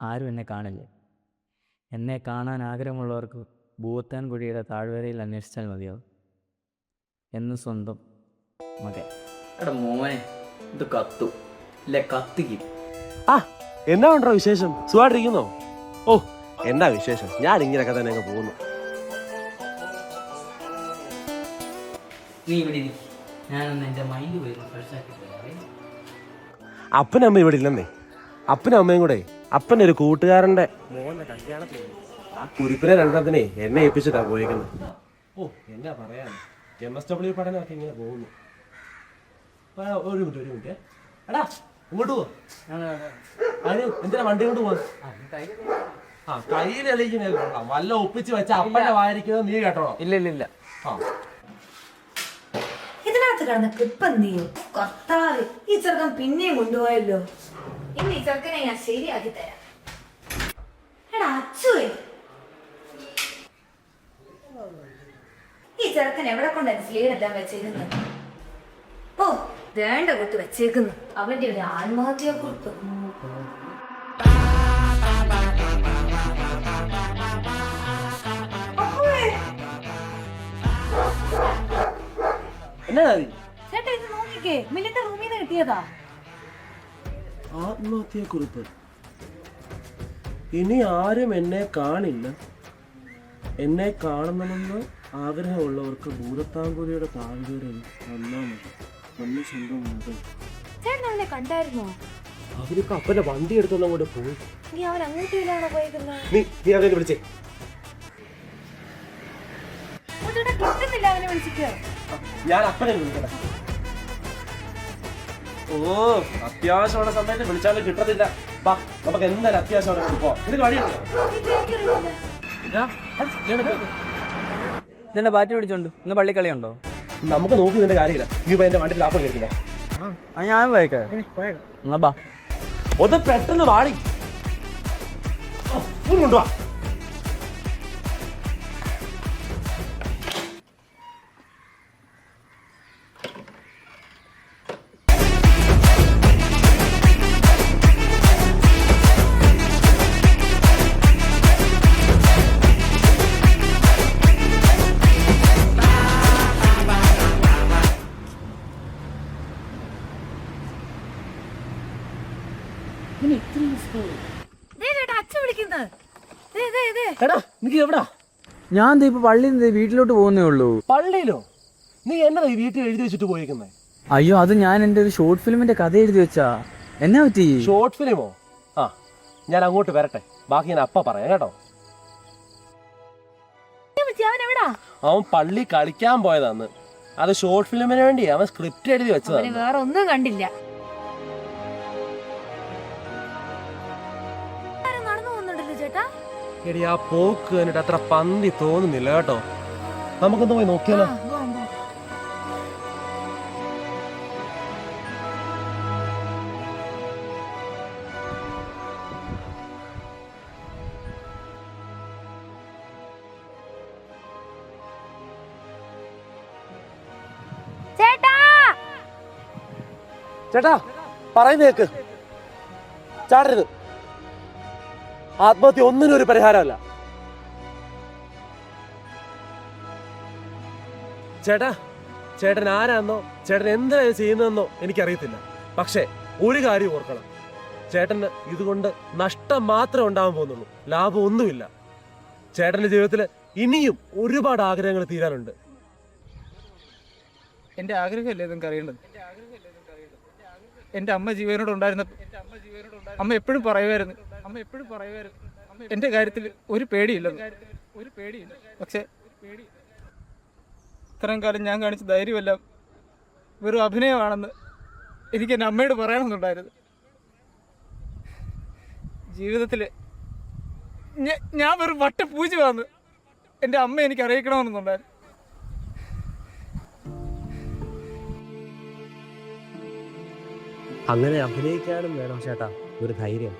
ആരും എന്നെ കാണില്ലേ. എന്നെ കാണാൻ ആഗ്രഹമുള്ളവർക്ക് ഭൂത്താൻകുഴിയുടെ താഴ്വരയിൽ അന്വേഷിച്ചാൽ മതിയാവും. എന്ന് സ്വന്തം മകൻ. എടാ മോനെ, ഇത് കത്തു ഇല്ലേ? കത്തിക്കും. എന്നാ ഉണ്ടോ വിശേഷം? സുഖമായിട്ടിരിക്കുന്നോ? ഓ, എന്നാ വിശേഷം? ഞാൻ ഇങ്ങനെയൊക്കെ തന്നെ അങ്ങ് പോകുന്നു. നീ ഇവിടെ ഞാനൊന്ന് എൻ്റെ മൈൻഡ് പോയി ഫ്രഷാക്കി. അപ്പനും അമ്മ ഇവിടെ ഇല്ലെന്നേ. അപ്പനും അമ്മയും കൂടെ അപ്പൻ്റെ ഒരു കൂട്ടുകാരൻ്റെ മോന്റെ കല്യാണത്തിന് ആ കുരിപ്പിനെ രണ്ടെണ്ണത്തിനെ എന്നെ ഏൽപ്പിച്ചിട്ടാ പോയേക്കുന്നത്. ഓ, എന്നാ പറയാ, MSW പഠനമൊക്കെ ഇങ്ങനെ പോകുന്നു. ഒരു മിനിറ്റ് എടാ, ഇങ്ങോട്ട് പോവാ. അതിന് എന്തിനാ വണ്ടി കൊണ്ട് പോവാ? കയ്യിൽ എളിക്കുന്ന വല്ല ഒപ്പിച്ച് വെച്ച അപ്പന്റെ വായിരിക്കുന്നത് നീ കേട്ടോ? ഇല്ല. ഇതിനകത്ത് കിടന്ന ക്ലിപ്പ് എന്ത് ചെയ്യും? കർത്താവ്, ഈ ചെറുക്കൻ പിന്നെയും കൊണ്ടുപോയല്ലോ. ഇന്ന് ഈ ചെറുക്കനെ ഞാൻ ശരിയാക്കി തരാം. എടാ അച്ചുവേ, ഈ ചെറുക്കൻ എവിടെ കൊണ്ടാണ് സ്ലീഡെല്ലാം വെച്ചേക്കുന്നത്? ഓ, വേണ്ട കൊട്ട് വെച്ചേക്കുന്നു. അവന്റെ ഒരു ആത്മഹത്യാ കുറിപ്പ്. ചേട്ടാ, ഇത് നോക്കിക്കേ, മിലിന്റെ റൂമിൽ നിന്ന് കിട്ടിയതാ. ആത്മഹത്യാ കുറിപ്പ്. ഇനി ആരും എന്നെ കാണില്ല. എന്നെ കാണണമെന്ന് ആഗ്രഹമുള്ളവർക്ക് ഭൂതത്താങ്കുഴിയുടെ താഴ്വരയിൽ വന്നാൽ മതി. നമ്മൾ സ്വന്തം മകൻ. ചേട്ടൻ അവനെ കണ്ടായിരുന്നോ? അവരൊക്കെ അപ്പന്റെ വണ്ടി എടുത്തോണ്ട് അങ്ങോട്ട് പോയി. നീ അവൻ അങ്ങോട്ടില്ലാണോ പോയിരിക്കുന്നത്? നീ അവനെ വിളിച്ചേ. കിട്ടുന്നില്ല അവനെ വിളിച്ചിട്ട്. ഞാൻ അപ്പനെ വിളിക്കണം. ഓ, അത്യാവശ്യമുള്ള സമയത്ത് വിളിച്ചാലും കിട്ടത്തില്ല. വാ, നമുക്ക് എന്തായാലും അത്യാവശ്യമാണ്. പോ, ഇതിന് വഴിയുണ്ടോ? ഇതെന്നെ ബാറ്റ് പിടിച്ചോണ്ട് ഇന്ന് പള്ളിക്കളിയുണ്ടോ? നമുക്ക് നോക്കി ഇതിന്റെ കാര്യമില്ല. നീ എന്റെ വണ്ടി ലാഭം കേൾക്കില്ല. ഞാൻ പോയേക്കാം. എന്നാ ബാ, ഒന്ന് പെട്ടെന്ന് വാടി കൊണ്ടുവാ. ഞാൻ ഇപ്പൊ പള്ളിയിൽ നിന്ന് വീട്ടിലോട്ട് പോകുന്നേ ഉള്ളൂ. പള്ളിയിലോ? നീ എന്നതാ ഈ വീട്ടിൽ എഴുതി വെച്ചിട്ട് പോയേക്കുന്നേ? അയ്യോ, അത് ഞാൻ എന്റെ ഒരു ഷോർട്ട് ഫിലിമിന്റെ കഥ എഴുതി വെച്ചാ. എന്നാ പറ്റി? ഷോർട്ട് ഫിലിമോ? ഞാൻ അങ്ങോട്ട് വരട്ടെ, ബാക്കി ഞാൻ അപ്പ പറയാം കേട്ടോ. അവൻ പള്ളി കളിക്കാൻ പോയതാന്ന്. അത് ഷോർട്ട് ഫിലിമിന് വേണ്ടി അവൻ സ്ക്രിപ്റ്റ് എഴുതി വെച്ചതാണ്. വേറെ ഒന്നും കണ്ടില്ല. എടി, ആ പോക്ക് എന്നിട്ട് അത്ര പന്തി തോന്നുന്നില്ല കേട്ടോ. നമുക്കൊന്ന് പോയി നോക്കിയാലോ? ചേട്ടാ, പറയുന്നേക്ക്. ചാടരുത്. ആത്മഹത്യ ഒന്നിനും ഒരു പരിഹാരമല്ല. ചേട്ടൻ ആരാന്നോ ചേട്ടൻ എന്താ ചെയ്യുന്നതെന്നോ എനിക്കറിയത്തില്ല. പക്ഷേ ഒരു കാര്യം ഓർക്കണം, ചേട്ടന് ഇതുകൊണ്ട് നഷ്ടം മാത്രമേ ഉണ്ടാവാൻ പോകുന്നുള്ളൂ, ലാഭം ഒന്നുമില്ല. ചേട്ടന്റെ ജീവിതത്തിൽ ഇനിയും ഒരുപാട് ആഗ്രഹങ്ങൾ തീരാനുണ്ട്. എൻ്റെ ആഗ്രഹമല്ലേ നിങ്ങൾക്ക് അറിയേണ്ടത്? എൻ്റെ അമ്മ ജീവനോടുണ്ടായിരുന്ന അമ്മ എപ്പോഴും പറയുമായിരുന്നു എൻ്റെ കാര്യത്തിൽ ഒരു പേടിയില്ലെന്ന്. പക്ഷേ ഇത്രയും കാലം ഞാൻ കാണിച്ച ധൈര്യമെല്ലാം വെറും അഭിനയമാണെന്ന് എനിക്ക് എൻ്റെ അമ്മയോട് പറയണമെന്നുണ്ടായിരുന്നു. ജീവിതത്തിൽ ഞാൻ വെറും വട്ടപൂജ്യമാണെന്ന് എൻ്റെ അമ്മ എനിക്ക് അറിയിക്കണമെന്നുണ്ടായിരുന്നു. അങ്ങനെ അഭിനയിക്കാനും വേണം ചേട്ടാ ഒരു ധൈര്യം.